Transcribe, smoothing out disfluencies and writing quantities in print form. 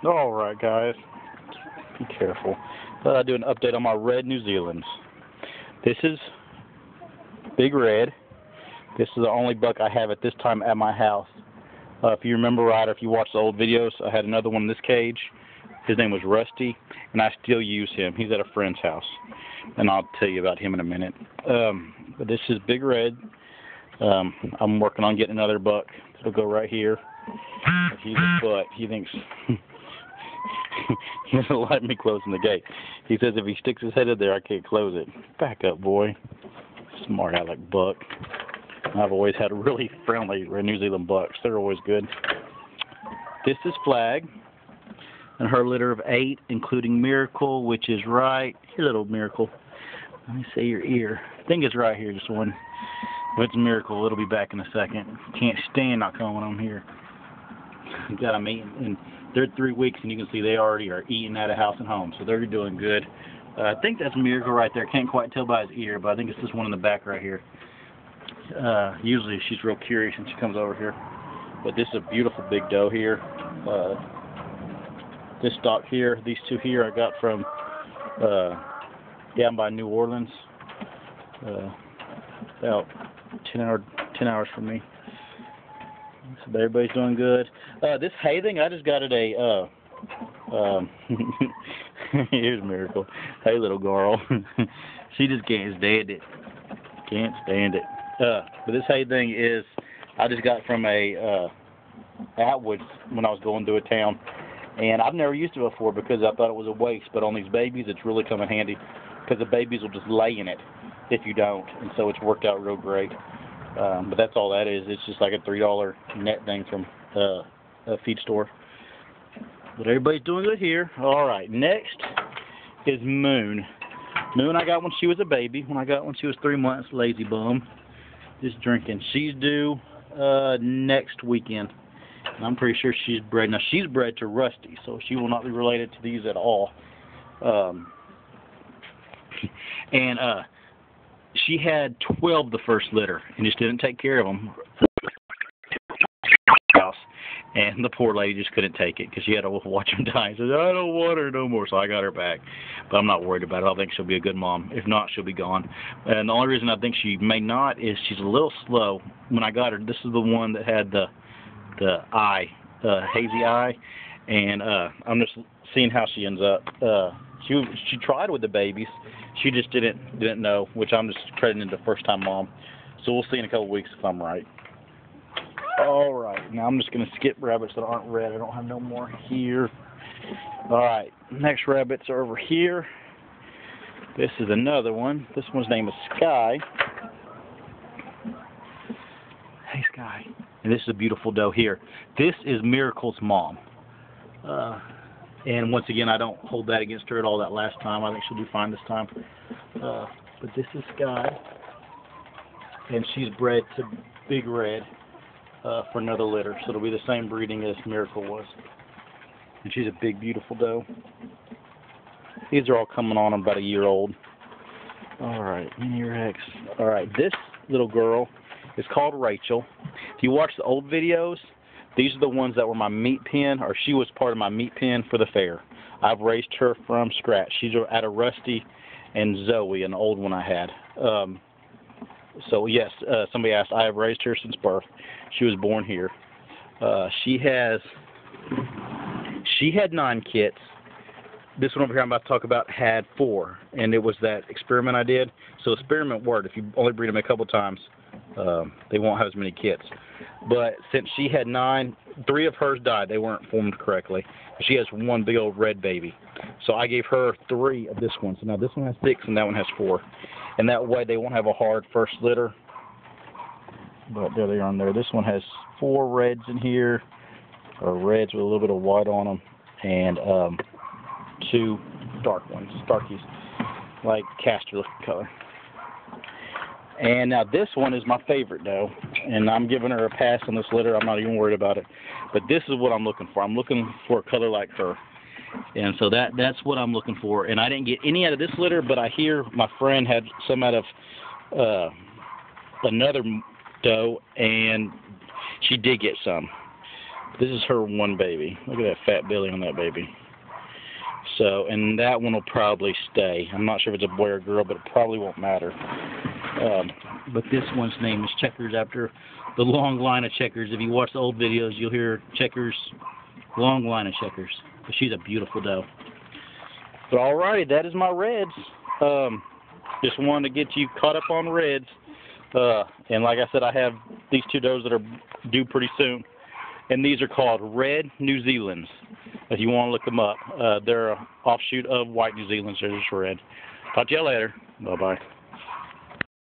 Alright guys, be careful. I'll do an update on my red New Zealands. This is Big Red. This is the only buck I have at this time at my house. If you remember right, or if you watch the old videos, I had another one in this cage. His name was Rusty, and I still use him. He's at a friend's house, and I'll tell you about him in a minute. But this is Big Red. I'm working on getting another buck. It'll go right here. He's a butt. He thinks he doesn't like me closing the gate. He says if he sticks his head in there, I can't close it. Back up, boy. Smart aleck buck. I've always had really friendly New Zealand bucks. They're always good. This is Flag and her litter of 8, including Miracle, which is right here. Little Miracle. Let me see your ear. I think it's right here, just one. If it's Miracle, it'll be back in a second. Can't stand not coming on here. Got them eating, and they're 3 weeks, and you can see they already are eating at a house and home, so they're doing good. I think that's Miracle right there. Can't quite tell by his ear, but I think it's this one in the back right here. Usually she's real curious and she comes over here. But this is a beautiful big doe here. This stock here, these two here I got from down by New Orleans. About 10 hours from me. So everybody's doing good. This hay thing, I just got it a here's Miracle. Hey little girl. She just can't stand it. Can't stand it. But this hay thing is, I just got from a Atwoods when I was going through a town, and I've never used it before because I thought it was a waste. But on these babies, it's really come in handy because the babies will just lay in it if you don't, and so it's worked out real great. But that's all that is. It's just like a $3 net thing from a feed store. But everybody's doing good here. All right, next is Moon. Moon I got when she was a baby. When I got when she was 3 months, lazy bum. Just drinking. She's due next weekend. And I'm pretty sure she's bred. Now she's bred to Rusty, so she will not be related to these at all. She had 12 the first litter and just didn't take care of them. And the poor lady just couldn't take it because she had to watch them die. She said, I don't want her no more, so I got her back. But I'm not worried about it. I think she'll be a good mom. If not, she'll be gone. And the only reason I think she may not is she's a little slow. When I got her, this is the one that had the eye, hazy eye. And I'm just seeing how she ends up. She tried with the babies. She just didn't know, which I'm just crediting to first-time mom. So we'll see in a couple weeks if I'm right. Alright, now I'm just going to skip rabbits that aren't red. I don't have no more here. Alright, next rabbits are over here. This is another one. This one's name is Sky. Hey, Sky. And this is a beautiful doe here. This is Miracle's mom. And once again, I don't hold that against her at all that last time. I think she'll do fine this time. But this is Sky. And she's bred to Big Red. For another litter, so it'll be the same breeding as Miracle was. And she's a big, beautiful doe. These are all coming on about a year old. Alright, Mini Rex. Alright, this little girl is called Rachel. If you watch the old videos, these are the ones that were my meat pen, or she was part of my meat pen for the fair. I've raised her from scratch. She's out of Rusty and Zoe, an old one I had. So yes, somebody asked, I have raised her since birth. She was born here. She had 9 kits. This one over here I'm about to talk about had 4, and it was that experiment I did. So the experiment worked. If you only breed them a couple times, they won't have as many kits. But since she had 9, 3 of hers died. They weren't formed correctly. She has one big old red baby. So I gave her 3 of this one. So now this one has 6 and that one has 4. And that way they won't have a hard first litter. But there they are on there. This one has 4 reds in here, or reds with a little bit of white on them, and 2 dark ones, darkies, like castor looking color. And now this one is my favorite doe, and I'm giving her a pass on this litter. I'm not even worried about it. But this is what I'm looking for. I'm looking for a color like her. And so that's what I'm looking for. And I didn't get any out of this litter, but I hear my friend had some out of another doe, and she did get some. This is her one baby. Look at that fat belly on that baby. So, and that one will probably stay. I'm not sure if it's a boy or girl, but it probably won't matter. But this one's name is Checkers, after the long line of Checkers. If you watch the old videos, you'll hear Checkers, long line of Checkers. But she's a beautiful doe. But alrighty, that is my reds. Just wanted to get you caught up on reds. And like I said, I have these two does that are due pretty soon. And these are called Red New Zealands, if you want to look them up. They're an offshoot of White New Zealands. They're just red. Talk to you later. Bye-bye.